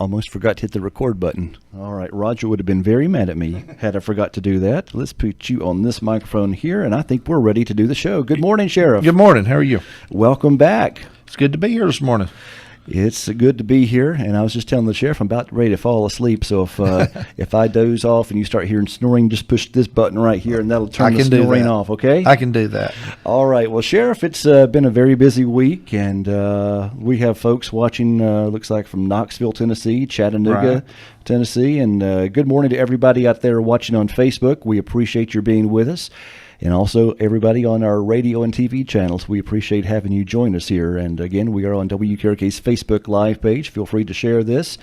Almost forgot to hit the record button. All right, Roger would have been very mad at me had I forgot to do that. Let's put you on this microphone here, and I think we're ready to do the show. Good morning, Sheriff. Good morning. How are you? Welcome back. It's good to be here this morning. It's good to be here, and I was just telling the Sheriff I'm about ready to fall asleep, so if I doze off and you start hearing snoring, just push this button right here, and that'll turn the snoring off, okay? I can do that. All right. Well, Sheriff, it's been a very busy week, and we have folks watching, looks like from Knoxville, Tennessee, Chattanooga, Tennessee, and good morning to everybody out there watching on Facebook. We appreciate your being with us. And also everybody on our radio and TV channels, we appreciate having you join us here. And again, we are on WKRK's Facebook Live page. Feel free to share this.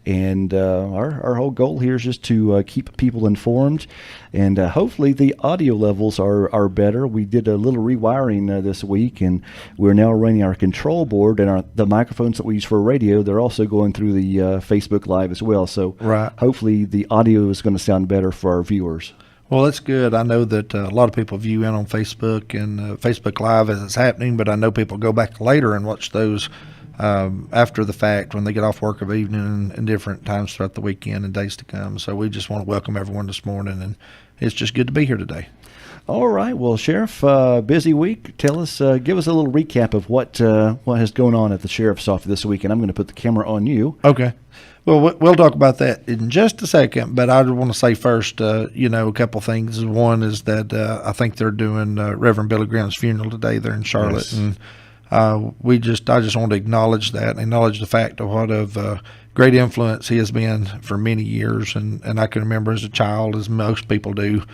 And our whole goal here is just to keep people informed. And hopefully the audio levels are better. We did a little rewiring this week, and we're now running our control board. And the microphones that we use for radio, they're also going through the Facebook Live as well. So hopefully the audio is going to sound better for our viewers. Well, that's good. I know that a lot of people view in on Facebook and Facebook Live as it's happening, but I know people go back later and watch those after the fact when they get off work of evening and different times throughout the weekend and days to come. So we just want to welcome everyone this morning, and it's just good to be here today. All right. Well, Sheriff, busy week. Tell us, give us a little recap of what has going on at the Sheriff's office this week, and I'm going to put the camera on you. Okay. Well, we'll talk about that in just a second, but I want to say first, a couple things. One is that I think they're doing Reverend Billy Graham's funeral today there in Charlotte, yes. And I just want to acknowledge that and acknowledge the fact of what of great influence he has been for many years, and I can remember as a child, as most people do,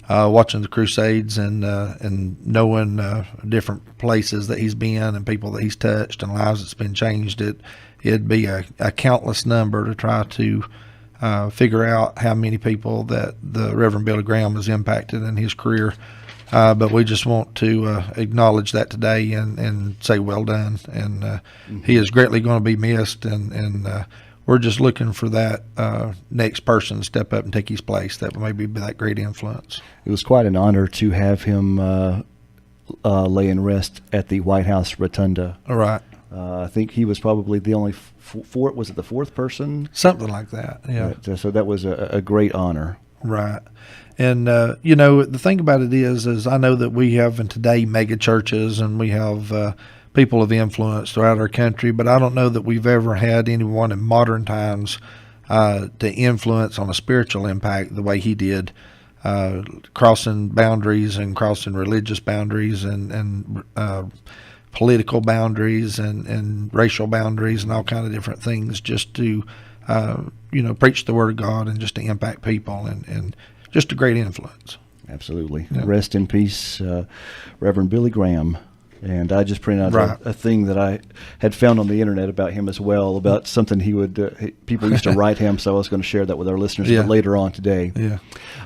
watching the Crusades and knowing different places that he's been and people that he's touched and lives that's been changed. It'd be a countless number to try to figure out how many people that the Reverend Billy Graham has impacted in his career. But we just want to acknowledge that today and say well done. And he is greatly going to be missed, and we're just looking for that next person to step up and take his place that maybe be that great influence. It was quite an honor to have him lay in rest at the White House Rotunda. All right. I think he was probably the only was it the fourth person? Something like that, yeah. So that was a great honor. Right. And, the thing about it is I know that we have in today mega churches and we have people of influence throughout our country, but I don't know that we've ever had anyone in modern times to influence on a spiritual impact the way he did, crossing boundaries and crossing religious boundaries and political boundaries and racial boundaries and all kind of different things just to, preach the word of God and just to impact people and just a great influence. Absolutely. Yeah. Rest in peace, Reverend Billy Graham. And I just printed out a thing that I had found on the internet about him as well, about something he would, people used to write him, so I was going to share that with our listeners but later on today. Yeah.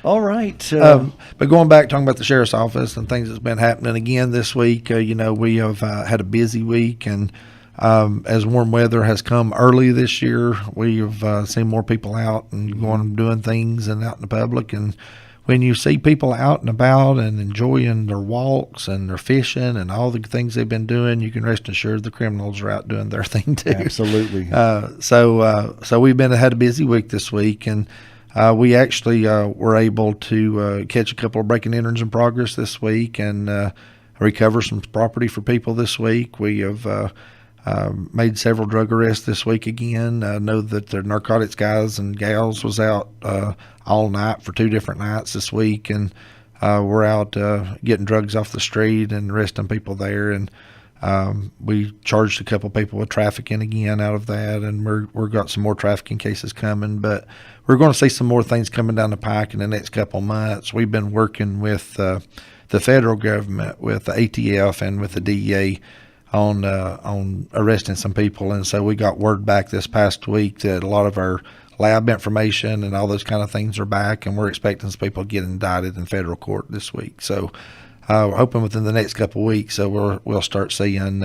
All right. But going back, talking about the Sheriff's Office and things that's been happening again this week, we have had a busy week, and as warm weather has come early this year, we have seen more people out and going and doing things and out in the public. And when you see people out and about and enjoying their walks and their fishing and all the things they've been doing, you can rest assured the criminals are out doing their thing too. Absolutely. So we've had a busy week this week, and we actually were able to catch a couple of breaking and enters in progress this week and recover some property for people this week. We have made several drug arrests this week again. I know that the narcotics guys and gals was out all night for 2 different nights this week, and we're out getting drugs off the street and arresting people there. And we charged a couple people with trafficking again out of that, and we're got some more trafficking cases coming. But we're going to see some more things coming down the pike in the next couple months. We've been working with the federal government, with the ATF and with the DEA on arresting some people, and so we got word back this past week that a lot of our lab information and all those kind of things are back, and we're expecting some people to get indicted in federal court this week. So we're hoping within the next couple of weeks, so we'll start seeing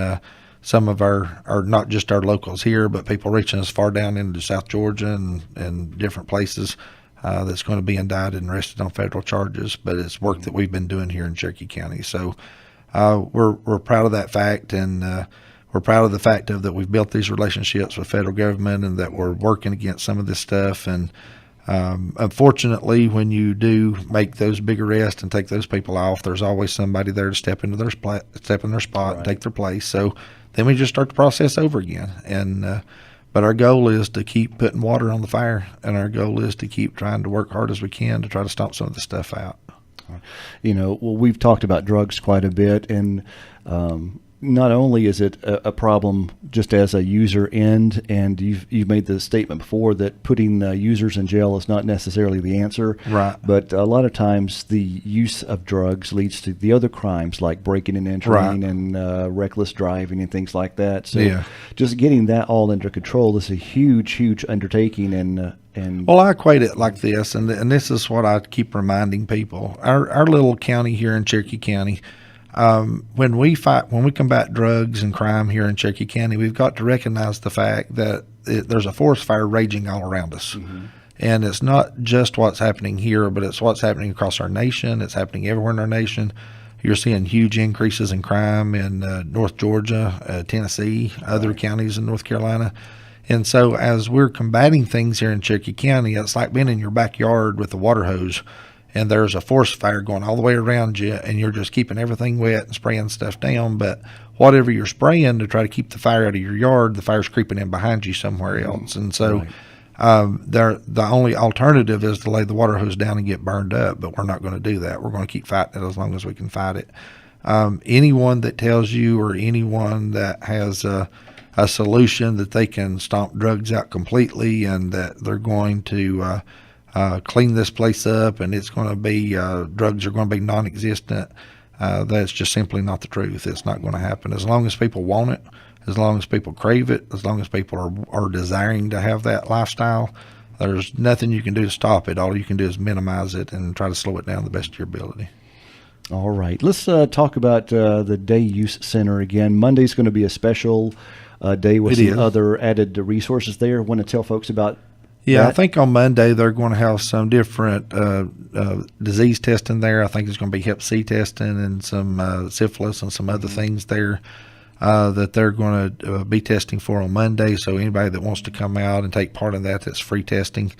some of our not just our locals here, but people reaching as far down into South Georgia and different places that's going to be indicted and arrested on federal charges. But it's work that we've been doing here in Cherokee County. So we're proud of that fact, and we're proud of the fact of that we've built these relationships with federal government and that we're working against some of this stuff. And unfortunately, when you do make those big arrests and take those people off, there's always somebody there to step in their spot Right. and take their place. So then we just start the process over again. And but our goal is to keep putting water on the fire, and our goal is to keep trying to work hard as we can to try to stomp some of the stuff out. Well, we've talked about drugs quite a bit, and not only is it a problem just as a user end, and you've made the statement before that putting users in jail is not necessarily the answer. Right. But a lot of times the use of drugs leads to the other crimes like breaking and entering Right. and reckless driving and things like that. So Yeah. just getting that all under control is a huge undertaking, and Well, I equate it like this, and this is what I keep reminding people. Our little county here in Cherokee County, when we combat drugs and crime here in Cherokee County, we've got to recognize the fact that there's a forest fire raging all around us. Mm-hmm. And it's not just what's happening here, but it's what's happening across our nation. It's happening everywhere in our nation. You're seeing huge increases in crime in North Georgia, Tennessee, other counties in North Carolina. And so as we're combating things here in Cherokee County, it's like being in your backyard with a water hose, and there's a forest fire going all the way around you, and you're just keeping everything wet and spraying stuff down. But whatever you're spraying to try to keep the fire out of your yard, the fire's creeping in behind you somewhere else. And so the only alternative is to lay the water hose down and get burned up, but we're not going to do that. We're going to keep fighting it as long as we can fight it. Anyone that tells you, or anyone that has a solution that they can stomp drugs out completely and that they're going to clean this place up and it's going to be drugs are going to be non-existent, that's just simply not the truth. It's not going to happen. As long as people want it, as long as people crave it, as long as people are desiring to have that lifestyle, there's nothing you can do to stop it. All you can do is minimize it and try to slow it down the best of your ability. All right. Let's talk about the Day Use Center again. Monday's going to be a special day with some other added resources there. Want to tell folks about that? I think on Monday they're going to have some different disease testing there. I think there's going to be Hep C testing and some syphilis and some other things there that they're going to be testing for on Monday. So anybody that wants to come out and take part in that, that's free testing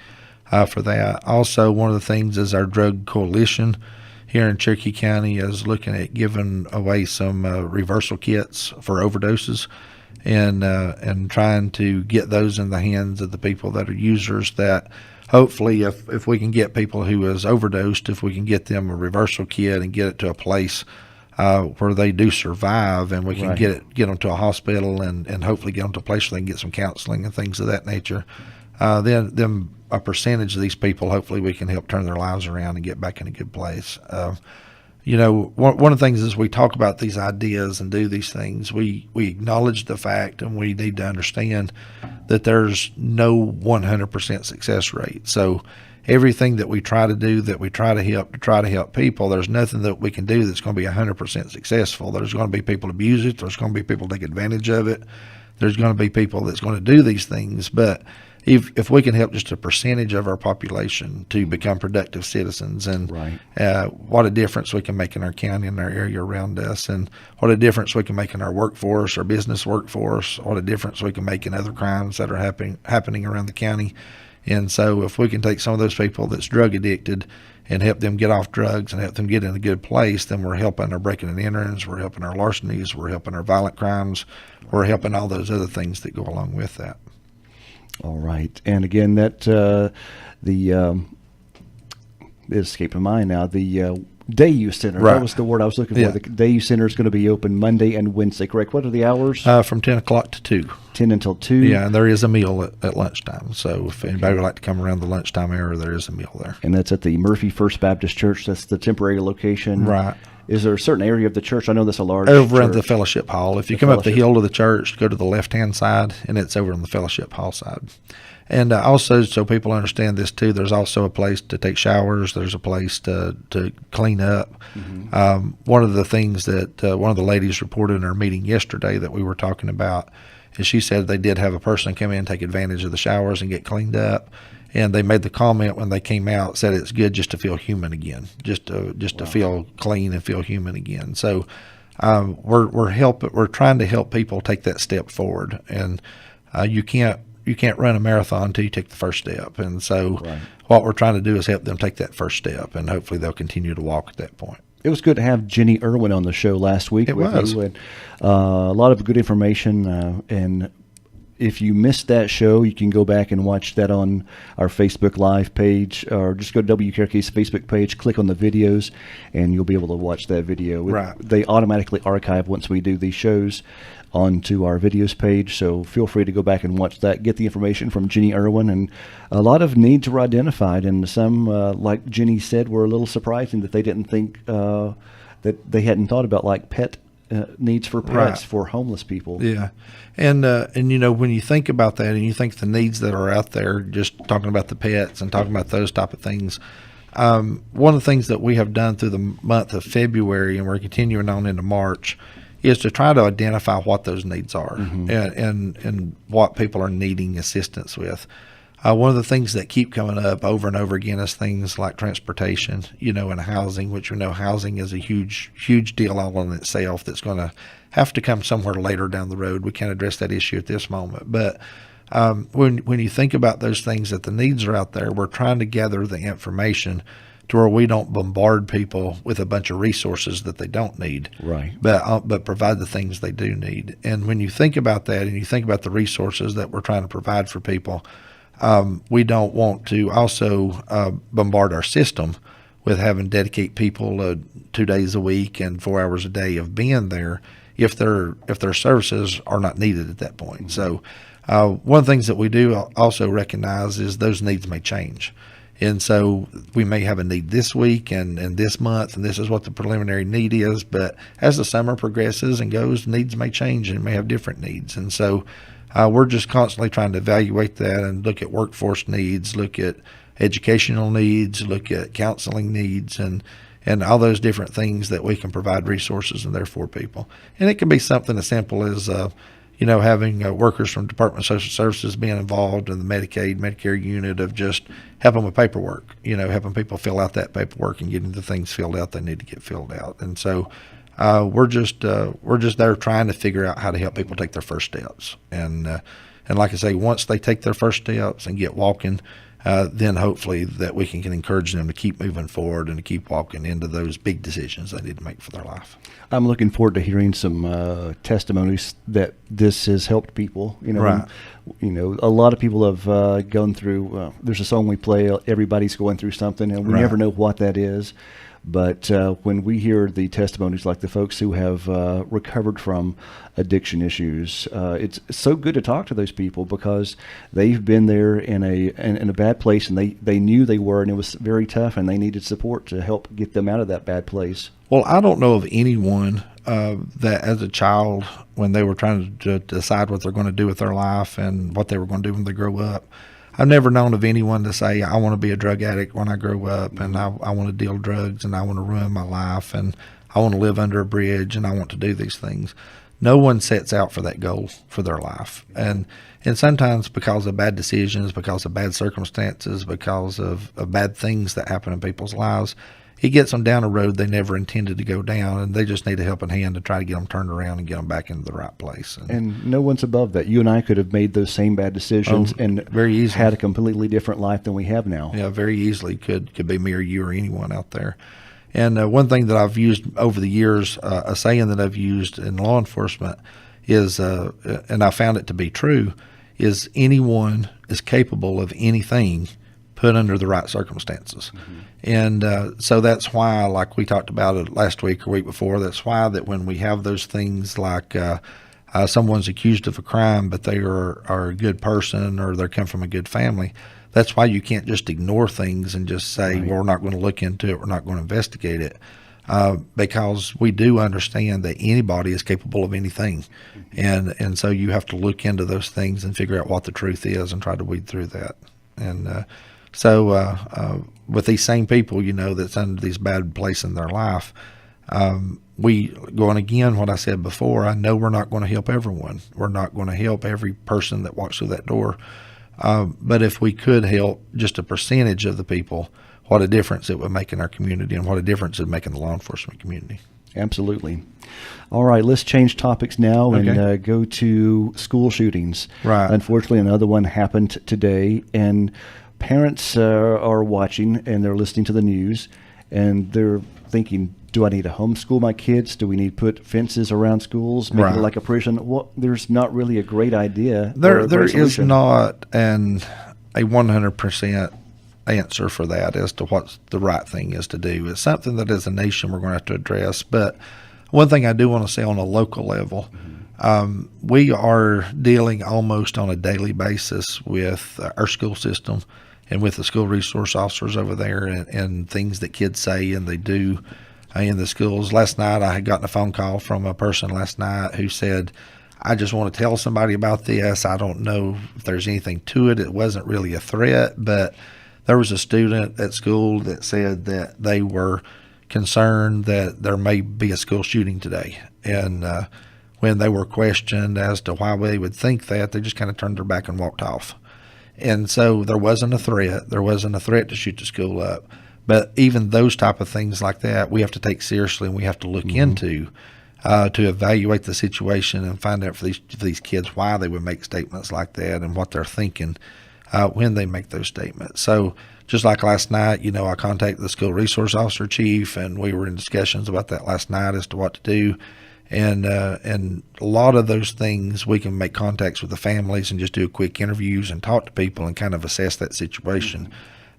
for that. Also, one of the things is our drug coalition here in Cherokee County is looking at giving away some reversal kits for overdoses, and trying to get those in the hands of the people that are users, that hopefully if we can get people who has overdosed, if we can get them a reversal kit and get it to a place where they do survive, and we can get them to a hospital and hopefully get them to a place where they can get some counseling and things of that nature, then a percentage of these people, hopefully we can help turn their lives around and get back in a good place. One of the things is we talk about these ideas and do these things. We acknowledge the fact, and we need to understand that there's no 100% success rate. So everything that we try to do, that we try to help people, there's nothing that we can do that's going to be 100% successful. There's going to be people abuse it. There's going to be people take advantage of it. There's going to be people that's going to do these things. But if we can help just a percentage of our population to become productive citizens, and what a difference we can make in our county and our area around us, and what a difference we can make in our workforce, our business workforce, what a difference we can make in other crimes that are happening around the county. And so if we can take some of those people that's drug addicted and help them get off drugs and help them get in a good place, then we're helping our breaking and enterings, we're helping our larcenies, we're helping our violent crimes, we're helping all those other things that go along with that. All right. And again, that it escaped my mind now. The Day Use Center. That was the word I was looking for. The Day Use Center is going to be open Monday and Wednesday, correct? What are the hours? From 10 o'clock to 2. 10 until 2? Yeah, and there is a meal at lunchtime. So if anybody would like to come around the lunchtime hour, there is a meal there. And that's at the Murphy First Baptist Church. That's the temporary location. Right. Is there a certain area of the church? I know that's a large over church. in the fellowship hall. If you come up the hill to the church, go to the left-hand side, and it's over on the fellowship hall side. And also, so people understand this too, there's also a place to take showers. There's a place to clean up. Mm-hmm. One of the things that one of the ladies reported in our meeting yesterday that we were talking about is she said they did have a person come in and take advantage of the showers and get cleaned up. And they made the comment when they came out, said it's good just to feel human again, just to feel clean and feel human again. So we're trying to help people take that step forward, and you can't run a marathon until you take the first step. And so Right. what we're trying to do is help them take that first step, and hopefully they'll continue to walk at that point. It was good to have Jenny Irwin on the show last week. It with was. you, and a lot of good information. And if you missed that show, you can go back and watch that on our Facebook Live page, or just go to WKRK's Facebook page, click on the videos, and you'll be able to watch that video. Right. They automatically archive once we do these shows onto our videos page, so feel free to go back and watch that, get the information from Jenny Irwin. And a lot of needs were identified, and some, like Jenny said, were a little surprising that they didn't think, that they hadn't thought about, like pet needs for pets, Right. for homeless people. Yeah, and when you think about that, and you think the needs that are out there, just talking about the pets and talking about those type of things. One of the things that we have done through the month of February, and we're continuing on into March, is to try to identify what those needs are, and what people are needing assistance with. One of the things that keep coming up over and over again is things like transportation, and housing, which we know housing is a huge deal all in itself that's going to have to come somewhere later down the road. We can't address that issue at this moment. But when you think about those things, that the needs are out there, we're trying to gather the information to where we don't bombard people with a bunch of resources that they don't need, Right. but provide the things they do need. And when you think about that, and you think about the resources that we're trying to provide for people, we don't want to also bombard our system with having to dedicate people 2 days a week and 4 hours a day of being there if their services are not needed at that point. So one of the things that we do also recognize is those needs may change. And so we may have a need this week and this month, and this is what the preliminary need is. But as the summer progresses and goes, needs may change and may have different needs. And so we're just constantly trying to evaluate that and look at workforce needs, look at educational needs, look at counseling needs, and all those different things that we can provide resources in there for people. And it can be something as simple as having workers from Department of Social Services being involved in the Medicare unit of just helping with paperwork, helping people fill out that paperwork and getting the things filled out they need to get filled out. And so we're just there trying to figure out how to help people take their first steps. And like I say, once they take their first steps and get walking, then hopefully that we can encourage them to keep moving forward and to keep walking into those big decisions they need to make for their life. I'm looking forward to hearing some testimonies that this has helped people. Right. A lot of people have gone through. There's a song we play. Everybody's going through something, and we Right. never know what that is. But when we hear the testimonies, like the folks who have recovered from addiction issues, it's so good to talk to those people, because they've been there in a bad place, and they knew they were, and it was very tough, and they needed support to help get them out of that bad place. Well, I don't know of anyone that as a child, when they were trying to decide what they're going to do with their life and what they were going to do when they grow up, I've never known of anyone to say, I want to be a drug addict when I grow up, and I want to deal drugs, and I want to ruin my life, and I want to live under a bridge, and I want to do these things. No one sets out for that goal for their life. And sometimes because of bad decisions, because of bad circumstances, because of bad things that happen in people's lives, it gets them down a road they never intended to go down, and they just need a helping hand to try to get them turned around and get them back into the right place. And no one's above that. You and I could have made those same bad decisions and very easily had a completely different life than we have now. Yeah, very easily could be me or you or anyone out there. And one thing that I've used over the years, a saying that I've used in law enforcement is, and I found it to be true, is anyone is capable of anything put under the right circumstances. Mm-hmm. And so that's why, like we talked about it last week or week before, that's why that when we have those things like someone's accused of a crime, but they are a good person or they come from a good family, that's why you can't just ignore things and just say, right, well, we're not going to look into it, we're not going to investigate it. Because we do understand that anybody is capable of anything. And so you have to look into those things and figure out what the truth is and try to weed through that. And so with these same people, that's under these bad places in their life, we going again, what I said before, I know we're not going to help everyone. We're not going to help every person that walks through that door. But if we could help just a percentage of the people, what a difference it would make in our community and what a difference it would make in the law enforcement community. Absolutely. All right, let's change topics now and Okay. go to school shootings. Right. Unfortunately, another one happened today, and parents are watching and they're listening to the news, and they're thinking, do I need to homeschool my kids? Do we need to put fences around schools, make it Right. like a prison? Well, there's not really a great idea. or There a there great is solution. not a 100% answer for that as to what the right thing is to do. It's something that as a nation we're going to have to address. But one thing I do want to say on a local level, we are dealing almost on a daily basis with our school system and with the school resource officers over there, and things that kids say and they do in the schools. Last night I had gotten a phone call from a person last night who said, I just want to tell somebody about this. I don't know if there's anything to it. It wasn't really a threat, but there was a student at school that said that they were concerned that there may be a school shooting today. And when they were questioned as to why they would think that, they just kind of turned their back and walked off. And so there wasn't a threat. There wasn't a threat to shoot the school up. But even those type of things like that, we have to take seriously, and we have to look into to evaluate the situation and find out for these kids why they would make statements like that and what they're thinking when they make those statements. So just like last night, I contacted the school resource officer chief, and we were in discussions about that last night as to what to do. And a lot of those things, we can make contacts with the families and just do quick interviews and talk to people and kind of assess that situation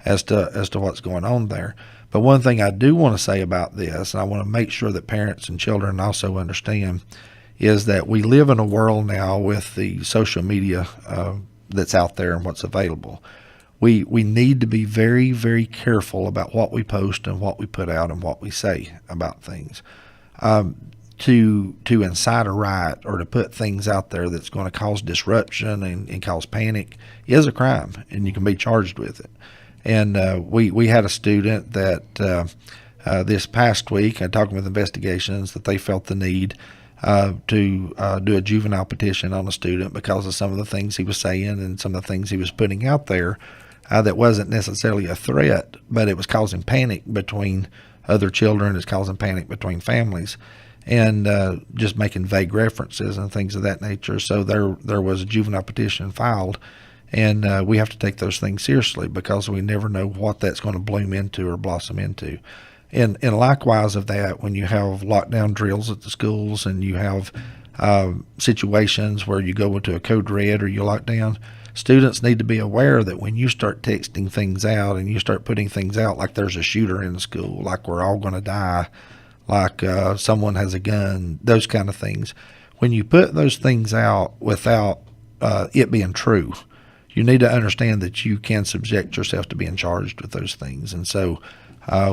as to what's going on there. But one thing I do want to say about this, and I want to make sure that parents and children also understand, is that we live in a world now with the social media that's out there and what's available. We need to be very, very careful about what we post and what we put out and what we say about things. To incite a riot or to put things out there that's going to cause disruption and cause panic is a crime, and you can be charged with it. And we had a student that this past week, talking with investigations, that they felt the need to do a juvenile petition on a student because of some of the things he was saying and some of the things he was putting out there that wasn't necessarily a threat, but it was causing panic between other children. It's causing panic between families, and just making vague references and things of that nature. So there was a juvenile petition filed, and we have to take those things seriously because we never know what that's going to bloom into or blossom into. And likewise of that, when you have lockdown drills at the schools and you have situations where you go into a code red or you lock down, students need to be aware that when you start texting things out and you start putting things out like there's a shooter in the school, like we're all going to die, like someone has a gun, those kind of things. When you put those things out without it being true, you need to understand that you can subject yourself to being charged with those things. And so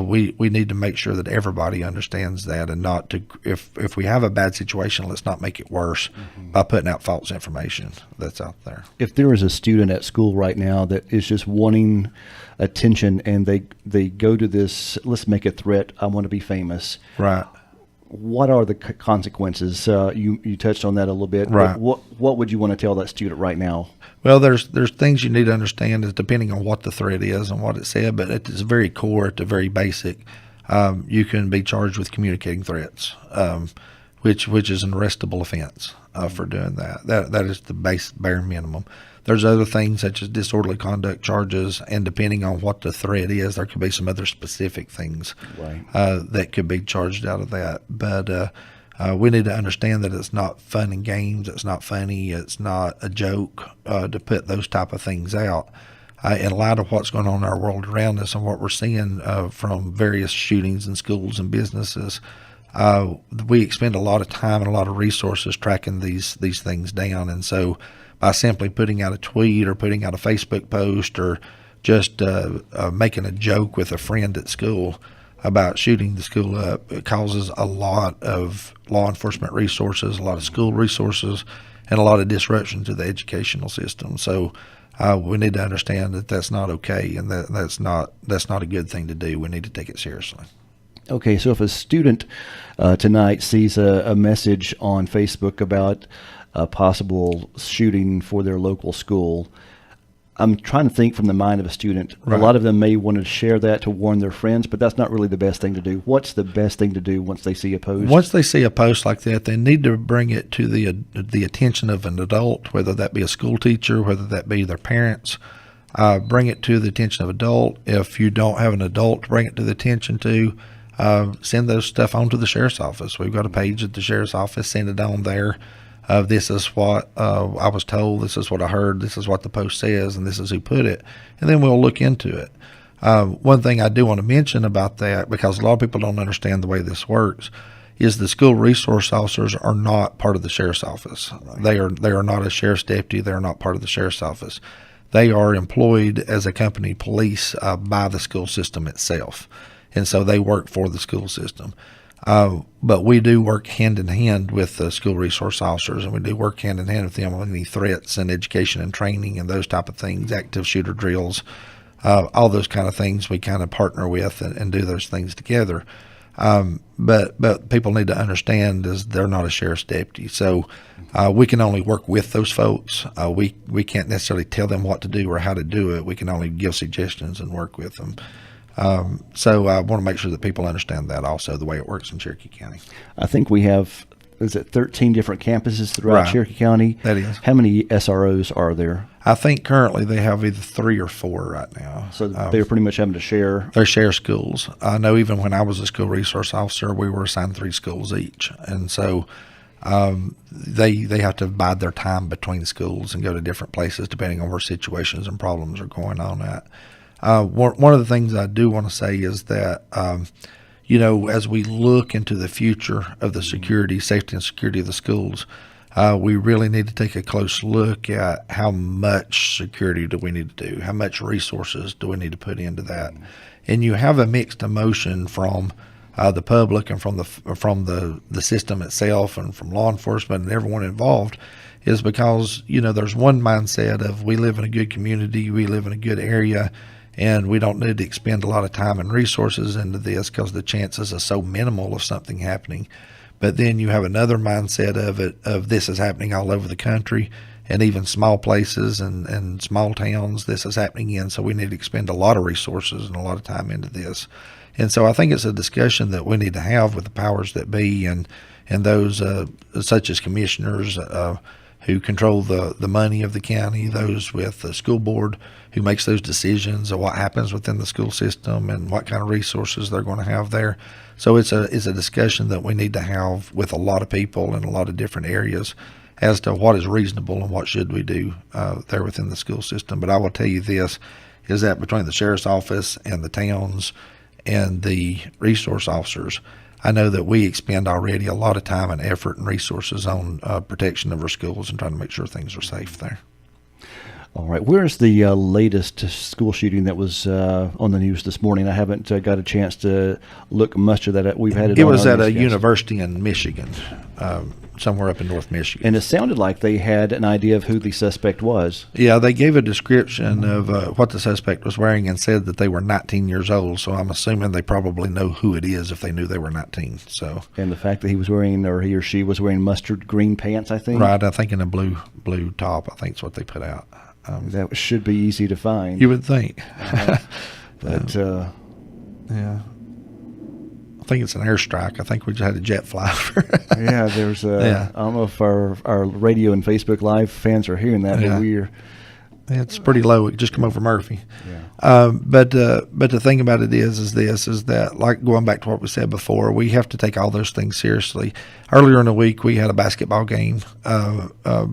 we need to make sure that everybody understands that, and not to, if we have a bad situation, let's not make it worse by putting out false information that's out there. If there is a student at school right now that is just wanting attention and they go to this, let's make a threat, I want to be famous. Right. What are the consequences? You touched on that a little bit. Right. What would you want to tell that student right now? Well, there's things you need to understand is depending on what the threat is and what it said, but at its very core, at the very basic, you can be charged with communicating threats, which is an arrestable offense for doing that. That is the bare minimum. There's other things such as disorderly conduct charges, and depending on what the threat is, there could be some other specific things that could be charged out of that. But we need to understand that it's not fun and games. It's not funny. It's not a joke to put those type of things out. In light of what's going on in our world around us and what we're seeing from various shootings in schools and businesses, we expend a lot of time and a lot of resources tracking these things down. And so by simply putting out a tweet or putting out a Facebook post or just making a joke with a friend at school about shooting the school up, it causes a lot of law enforcement resources, a lot of school resources, and a lot of disruption to the educational system. So we need to understand that that's not okay, and that's not a good thing to do. We need to take it seriously. Okay, so if a student tonight sees a message on Facebook about a possible shooting for their local school, I'm trying to think from the mind of a student. Right. A lot of them may want to share that to warn their friends, but that's not really the best thing to do. What's the best thing to do once they see a post? Once they see a post like that, they need to bring it to the attention of an adult, whether that be a school teacher, whether that be their parents. Bring it to the attention of an adult. If you don't have an adult to bring it to the attention to, send those stuff on to the sheriff's office. We've got a page at the sheriff's office. Send it on there. This is what I was told, this is what I heard, this is what the post says, and this is who put it. And then we'll look into it. One thing I do want to mention about that, because a lot of people don't understand the way this works, is the school resource officers are not part of the sheriff's office. They are not a sheriff's deputy. They are not part of the sheriff's office. They are employed as a company police by the school system itself. And so they work for the school system. But we do work hand in hand with the school resource officers, and we do work hand in hand with them on any threats and education and training and those type of things, active shooter drills, all those kind of things we kind of partner with and do those things together. But people need to understand is they're not a sheriff's deputy. So we can only work with those folks. We can't necessarily tell them what to do or how to do it. We can only give suggestions and work with them. So I want to make sure that people understand that also, the way it works in Cherokee County. I think we have, 13 different campuses throughout Cherokee County? That is. How many SROs are there? I think currently they have either 3 or 4 right now. So they're pretty much having to share? They share schools. I know even when I was a school resource officer, we were assigned 3 schools each. And so they have to bide their time between schools and go to different places depending on where situations and problems are going on at. One of the things I do want to say is that, as we look into the future of the safety and security of the schools, we really need to take a close look at how much security do we need to do, how much resources do we need to put into that. And you have a mixed emotion from the public and from the system itself and from law enforcement and everyone involved, is because, there's one mindset of we live in a good community, we live in a good area, and we don't need to expend a lot of time and resources into this because the chances are so minimal of something happening. But then you have another mindset of this is happening all over the country, and even small places and small towns this is happening in, so we need to expend a lot of resources and a lot of time into this. And so I think it's a discussion that we need to have with the powers that be and those such as commissioners who control the money of the county, those with the school board who makes those decisions of what happens within the school system and what kind of resources they're going to have there. So it's a discussion that we need to have with a lot of people in a lot of different areas as to what is reasonable and what should we do there within the school system. But I will tell you this, is that between the sheriff's office and the towns and the resource officers, I know that we expend already a lot of time and effort and resources on protection of our schools and trying to make sure things are safe there. All right. Where's the latest school shooting that was on the news this morning? I haven't got a chance to look much of that. We've had it. It was at a university in Michigan, somewhere up in North Michigan. And it sounded like they had an idea of who the suspect was. Yeah, they gave a description of what the suspect was wearing and said that they were 19 years old. So I'm assuming they probably know who it is if they knew they were 19. So. And the fact that he was wearing, or he or she was wearing mustard green pants, I think. Right. I think in a blue top. I think is what they put out. That should be easy to find. You would think. But yeah. I think it's an airstrike. I think we just had a jet fly over. Yeah, there's I don't know if our radio and Facebook Live fans are hearing that, but we're... It's pretty low. It just come over Murphy. Yeah. But the thing about it is that, like going back to what we said before, we have to take all those things seriously. Earlier in the week, we had a basketball game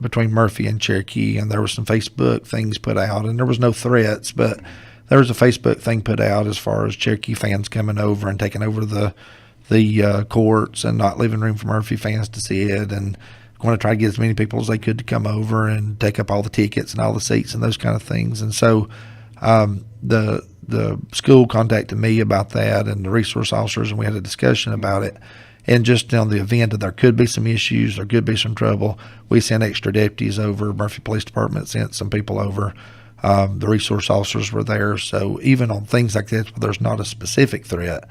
between Murphy and Cherokee, and there were some Facebook things put out, and there was no threats, but there was a Facebook thing put out as far as Cherokee fans coming over and taking over the courts and not leaving room for Murphy fans to see it, and going to try to get as many people as they could to come over and take up all the tickets and all the seats and those kind of things. And so the school contacted me about that and the resource officers, and we had a discussion about it. And just on the event that there could be some issues, there could be some trouble, we sent extra deputies over. Murphy Police Department sent some people over. The resource officers were there. So even on things like this where there's not a specific threat,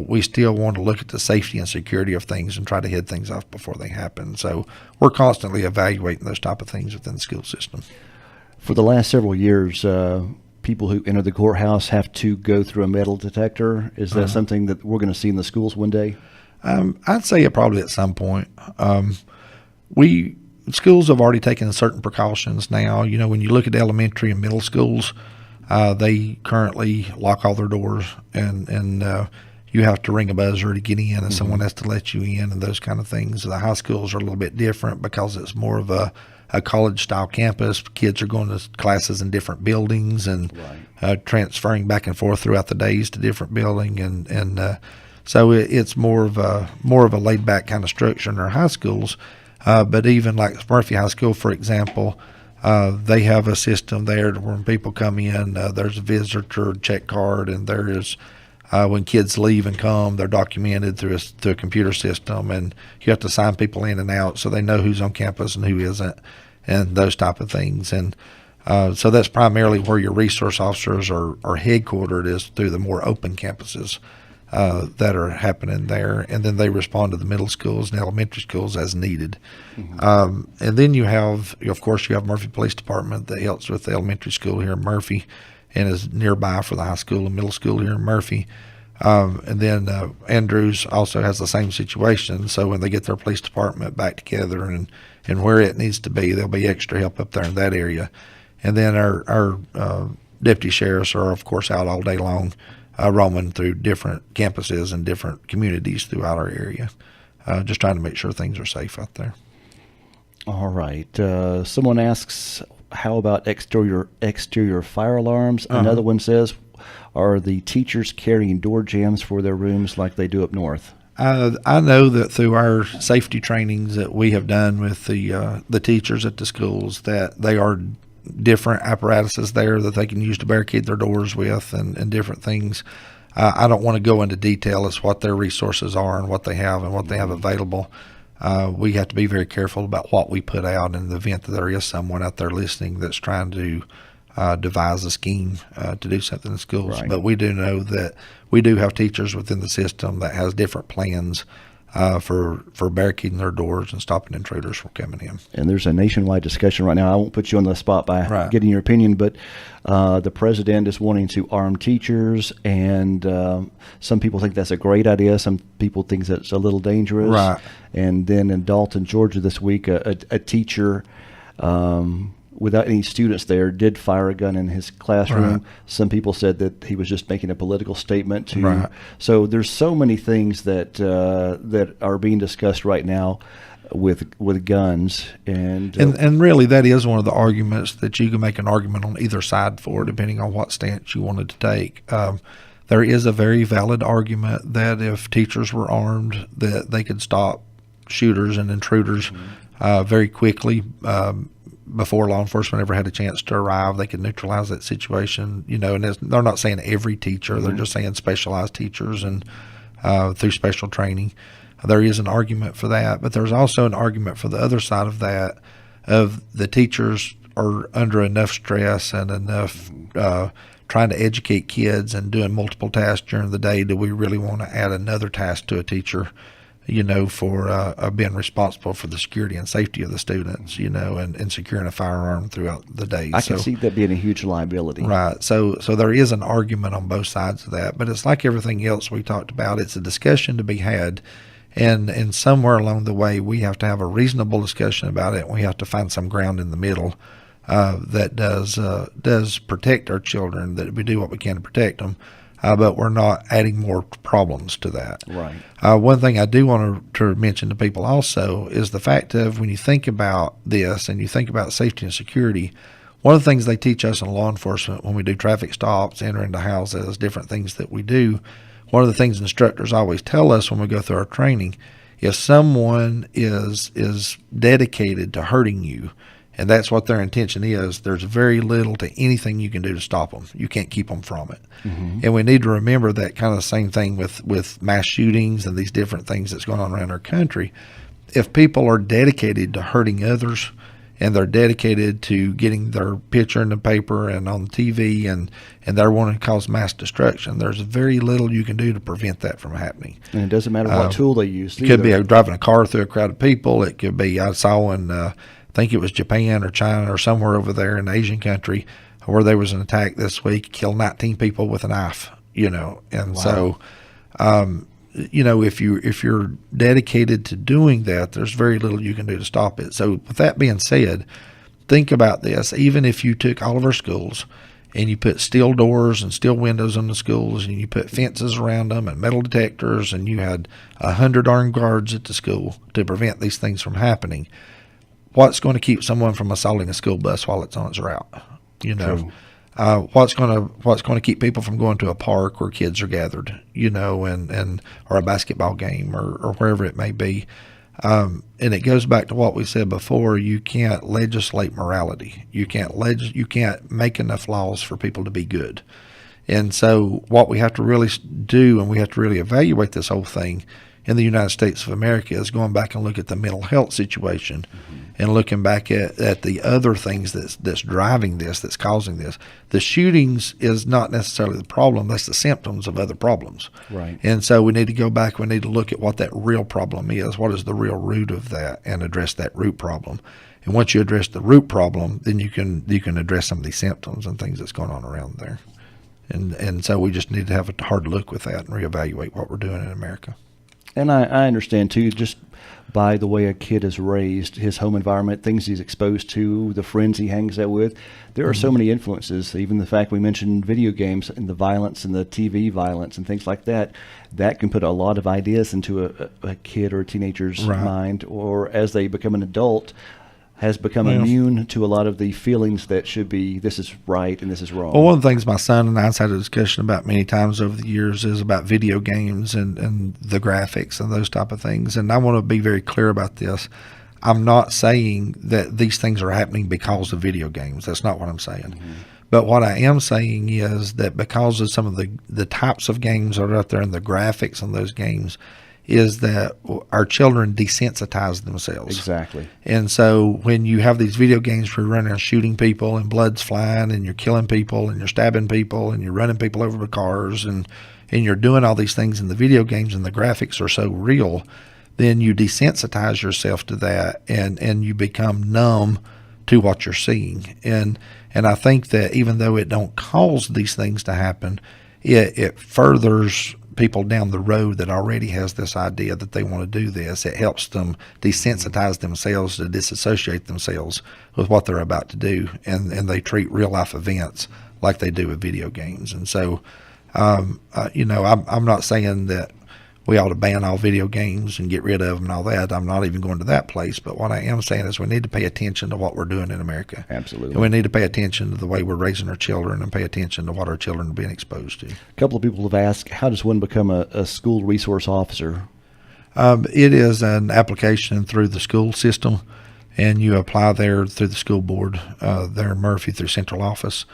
we still want to look at the safety and security of things and try to head things off before they happen. So we're constantly evaluating those type of things within the school system. For the last several years, people who enter the courthouse have to go through a metal detector. Is that something that we're going to see in the schools one day? I'd say it probably at some point. Schools have already taken certain precautions now. You know, when you look at elementary and middle schools, they currently lock all their doors, and you have to ring a buzzer to get in, and someone has to let you in, and those kind of things. The high schools are a little bit different because it's more of a college-style campus. Kids are going to classes in different buildings and transferring back and forth throughout the days to different building, and so it's more of a laid-back kind of structure in our high schools. But even like Murphy High School, for example, they have a system there to when people come in, there's a visitor check card, and there is when kids leave and come, they're documented through a computer system, and you have to sign people in and out so they know who's on campus and who isn't, and those type of things. And so that's primarily where your resource officers are headquartered, is through the more open campuses that are happening there, and then they respond to the middle schools and elementary schools as needed. And then you have Murphy Police Department that helps with the elementary school here in Murphy and is nearby for the high school and middle school here in Murphy. And then Andrews also has the same situation. So when they get their police department back together and where it needs to be, there'll be extra help up there in that area. And then our deputy sheriffs are, of course, out all day long, roaming through different campuses and different communities throughout our area, just trying to make sure things are safe out there. All right. Someone asks, how about exterior fire alarms? Another one says, are the teachers carrying door jams for their rooms like they do up north? I know that through our safety trainings that we have done with the teachers at the schools, that they are different apparatuses there that they can use to barricade their doors with, and different things. I don't want to go into detail as what their resources are and what they have available. We have to be very careful about what we put out in the event that there is someone out there listening that's trying to devise a scheme to do something in schools. Right. But we do know that we do have teachers within the system that has different plans for barricading their doors and stopping intruders from coming in. And there's a nationwide discussion right now. I won't put you on the spot by getting your opinion, but the president is wanting to arm teachers, and some people think that's a great idea. Some people think that's a little dangerous. Right. And then in Dalton, Georgia this week, a teacher without any students there did fire a gun in his classroom. Right. Some people said that he was just making a political statement. So there's so many things that are being discussed right now with guns, and really that is one of the arguments that you can make an argument on either side for, depending on what stance you wanted to take. There is a very valid argument that if teachers were armed, that they could stop shooters and intruders very quickly. Before law enforcement ever had a chance to arrive, they could neutralize that situation. You know, and they're not saying every teacher; they're just saying specialized teachers and through special training. There is an argument for that, but there's also an argument for the other side of that, of the teachers are under enough stress and enough trying to educate kids and doing multiple tasks during the day. Do we really want to add another task to a teacher, you know, for being responsible for the security and safety of the students, you know, and securing a firearm throughout the day? I can see that being a huge liability. Right. So there is an argument on both sides of that, but it's like everything else we talked about. It's a discussion to be had, and somewhere along the way we have to have a reasonable discussion about it. We have to find some ground in the middle that does protect our children, that we do what we can to protect them. But we're not adding more problems to that. Right. One thing I do want to mention to people also is the fact of when you think about this and you think about safety and security, one of the things they teach us in law enforcement when we do traffic stops, enter into houses, different things that we do, one of the things instructors always tell us when we go through our training, if someone is dedicated to hurting you, and that's what their intention is, there's very little to anything you can do to stop them. You can't keep them from it. And we need to remember that kind of same thing with mass shootings and these different things that's going on around our country. If people are dedicated to hurting others, and they're dedicated to getting their picture in the paper and on the TV, and they're wanting to cause mass destruction, there's very little you can do to prevent that from happening. And it doesn't matter what tool they use. It could be driving a car through a crowd of people. It could be, I saw in think it was Japan or China or somewhere over there in an Asian country, where there was an attack this week, killed 19 people with a knife. And Wow. so, if you're dedicated to doing that, there's very little you can do to stop it. So with that being said, think about this. Even if you took all of our schools and you put steel doors and steel windows on the schools, and you put fences around them and metal detectors, and you had 100 armed guards at the school to prevent these things from happening, what's going to keep someone from assaulting a school bus while it's on its route? True. What's going to keep people from going to a park where kids are gathered, and or a basketball game or wherever it may be. And it goes back to what we said before. You can't legislate morality. You can't make enough laws for people to be good. And so what we have to really do, and we have to really evaluate this whole thing in the United States of America, is going back and look at the mental health situation, and looking back at the other things that's driving this, that's causing this. The shootings is not necessarily the problem. That's the symptoms of other problems. Right. And so we need to go back. We need to look at what that real problem is. What is the real root of that, and address that root problem. And once you address the root problem, then you can address some of these symptoms and things that's going on around there. And so we just need to have a hard look with that and reevaluate what we're doing in America. And I understand, too, just by the way a kid is raised, his home environment, things he's exposed to, the friends he hangs out with. There are so many influences, even the fact we mentioned video games and the violence and the TV violence and things like that, that can put a lot of ideas into a kid or a teenager's mind, or as they become an adult, has become immune to a lot of the feelings that should be, this is right and this is wrong. Well, one of the things my son and I have had a discussion about many times over the years is about video games and the graphics and those type of things. And I want to be very clear about this. I'm not saying that these things are happening because of video games. That's not what I'm saying. Mm-hmm. But what I am saying is that because of some of the types of games that are out there and the graphics on those games, is that our children desensitize themselves. Exactly. And so when you have these video games where you're running around shooting people and blood's flying and you're killing people and you're stabbing people and you're running people over with cars and you're doing all these things in the video games and the graphics are so real, then you desensitize yourself to that and you become numb to what you're seeing. And I think that even though it don't cause these things to happen, it furthers people down the road that already has this idea that they want to do this. It helps them desensitize themselves, to disassociate themselves with what they're about to do, and they treat real life events like they do with video games. And so, I'm not saying that we ought to ban all video games and get rid of them and all that. I'm not even going to that place. But what I am saying is we need to pay attention to what we're doing in America. Absolutely. And we need to pay attention to the way we're raising our children and pay attention to what our children are being exposed to. A couple of people have asked, how does one become a school resource officer? It is an application through the school system, and you apply there through the school board there in Murphy through central office.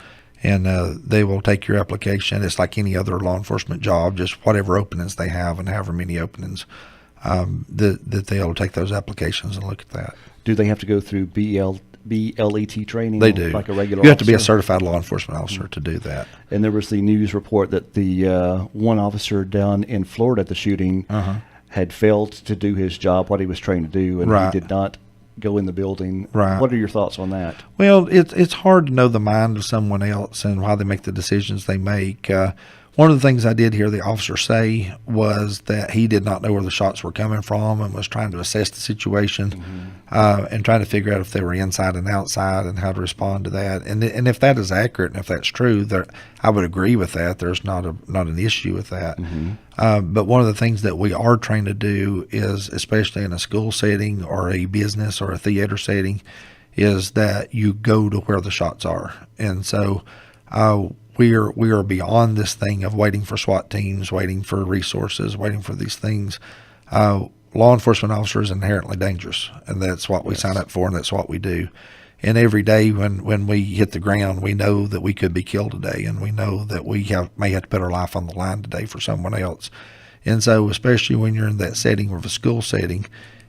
And they will take your application. It's like any other law enforcement job, just whatever openings they have and however many openings, that they'll take those applications and look at that. Do they have to go through BLET training? They do. Like a regular You have to be a officer? certified law enforcement officer to do that. And there was the news report that the one officer down in Florida at the shooting had failed to do his job, what he was trained to do, and he did not go in the building. Right. What are your thoughts on that? Well, it's hard to know the mind of someone else and why they make the decisions they make. One of the things I did hear the officer say was that he did not know where the shots were coming from and was trying to assess the situation and trying to figure out if they were inside and outside and how to respond to that. And if that is accurate and if that's true, I would agree with that. There's not an issue with that. But one of the things that we are trained to do is, especially in a school setting or a business or a theater setting, is that you go to where the shots are. And so we are beyond this thing of waiting for SWAT teams, waiting for resources, waiting for these things. Law enforcement officers are inherently dangerous, and that's what we sign up for, and that's what we do. And every day when we hit the ground, we know that we could be killed today, and we know that we may have to put our life on the line today for someone else. And so especially when you're in that setting of a school setting,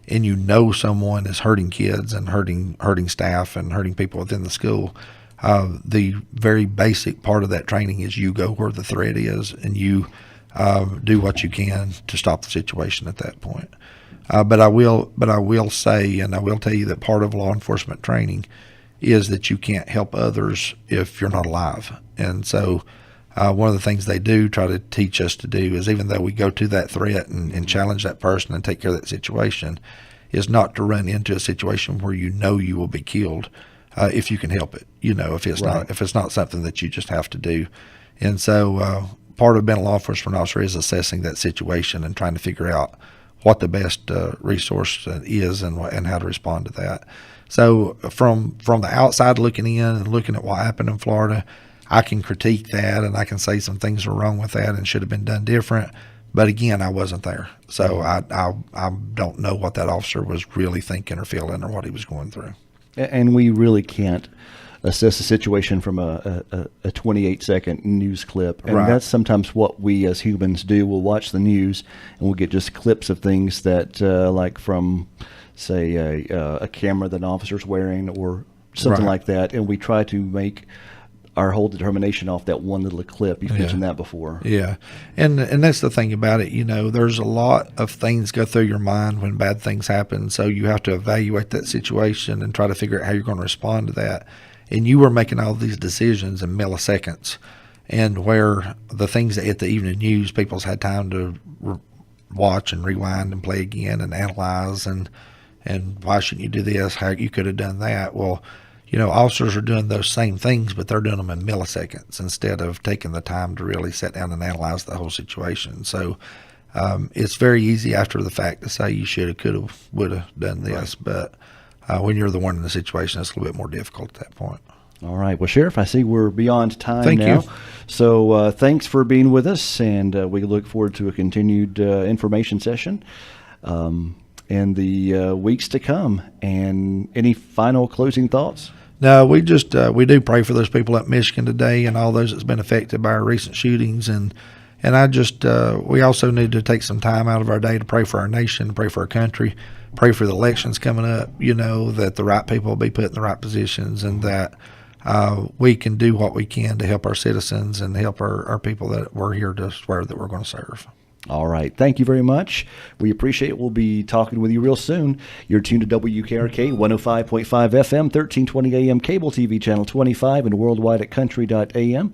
and you know someone is hurting kids and hurting staff and hurting people within the school, the very basic part of that training is you go where the threat is and you do what you can to stop the situation at that point. But I will say, and I will tell you that part of law enforcement training is that you can't help others if you're not alive. And so one of the things they do try to teach us to do is, even though we go to that threat and challenge that person and take care of that situation, is not to run into a situation where you know you will be killed if you can help it. If it's not something that you just have to do. And so part of being a law enforcement officer is assessing that situation and trying to figure out what the best resource is and how to respond to that. So from the outside looking in and looking at what happened in Florida, I can critique that and I can say some things were wrong with that and should have been done different. But again, I wasn't there, so I don't know what that officer was really thinking or feeling or what he was going through. And we really can't assess a situation from a 28-second news clip. And Right. that's sometimes what we as humans do. We'll watch the news and we'll get just clips of things that, like from, say, a camera that an officer's wearing or something Right. like that. And we try to make our whole determination off that one little clip. You've mentioned that before. Yeah, and that's the thing about it. There's a lot of things go through your mind when bad things happen. So you have to evaluate that situation and try to figure out how you're going to respond to that. And you were making all these decisions in milliseconds, and where the things that hit the evening news, people's had time to watch and rewind and play again and analyze and why shouldn't you do this? How you could have done that? Well, officers are doing those same things, but they're doing them in milliseconds instead of taking the time to really sit down and analyze the whole situation. So it's very easy after the fact to say you should have, could have, would have done this, but when you're the one in the situation, it's a little bit more difficult at that point. All right. Well, Sheriff, I see we're beyond time Thank now. you. So thanks for being with us, and we look forward to a continued information session in the weeks to come. And any final closing thoughts? No, we do pray for those people at Michigan today and all those that's been affected by our recent shootings. And we also need to take some time out of our day to pray for our nation, pray for our country, pray for the elections coming up, that the right people will be put in the right positions, and that we can do what we can to help our citizens and help our people that we're here to swear that we're going to serve. All right. Thank you very much. We appreciate it. We'll be talking with you real soon. You're tuned to WKRK 105.5 FM, 1320 AM, cable TV channel 25, and worldwide at country.am.